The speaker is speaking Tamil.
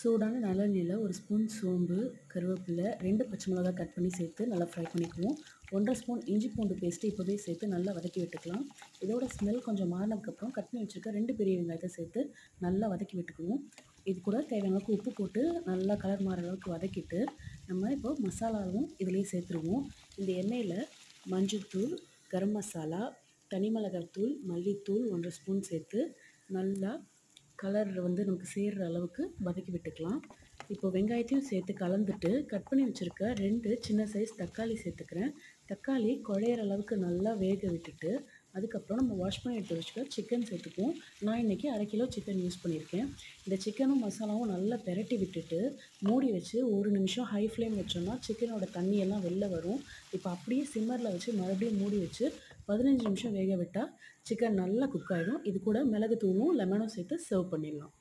சூடான நல்லெண்ணெயில் ஒரு ஸ்பூன் சோம்பு, கருவேப்பிலை, 2 பச்சை மிளகாய் கட் பண்ணி சேர்த்து நல்லா ஃப்ரை பண்ணிக்குவோம். 1½ ஸ்பூன் இஞ்சி பூண்டு பேஸ்ட்டு இப்போவே சேர்த்து நல்லா வதக்கி விட்டுக்கலாம். இதோட ஸ்மெல் கொஞ்சம் மாறினதுக்கப்புறம் கட் பண்ணி வச்சுருக்க 2 பெரிய வெங்காயத்தை சேர்த்து நல்லா வதக்கி விட்டுக்குவோம். இது கூட தேவையான அளவுக்கு உப்பு போட்டு நல்லா கலர் மாற அளவுக்கு வதக்கிட்டு நம்ம இப்போ மசாலாவும் இதிலேயே சேர்த்துருவோம். இந்த எண்ணெயில் மஞ்சள் தூள், கரம் மசாலா, தனி மிளகாய் தூள், மல்லித்தூள் 1½ ஸ்பூன் சேர்த்து நல்லா கலர் நமக்கு சேர்கிற அளவுக்கு வதக்கி விட்டுக்கலாம். இப்போ வெங்காயத்தையும் சேர்த்து கலந்துட்டு கட் பண்ணி வச்சுருக்க 2 சின்ன சைஸ் தக்காளி சேர்த்துக்கிறேன். தக்காளி குழையிற அளவுக்கு நல்லா வேக விட்டுட்டு அதுக்கப்புறம் நம்ம வாஷ் பண்ணி எடுத்து வச்சுக்க சிக்கன் சேர்த்துக்குவோம். நான் இன்றைக்கி 1/2 கிலோ சிக்கன் யூஸ் பண்ணியிருக்கேன். இந்த சிக்கனும் மசாலாவும் நல்லா பெரட்டி விட்டுட்டு மூடி வச்சு 1 நிமிஷம் ஹை ஃப்ளேம் வச்சோம்னா சிக்கனோட தண்ணியெல்லாம் வெளில வரும். இப்போ அப்படியே சிம்மரில் வச்சு மறுபடியும் மூடி வச்சு 15 நிமிஷம் வேக விட்டால் சிக்கன் நல்லா குக் ஆகிடும். இது கூட மிளகுத்தூளும் லெமனும் சேர்த்து சர்வ் பண்ணிடலாம்.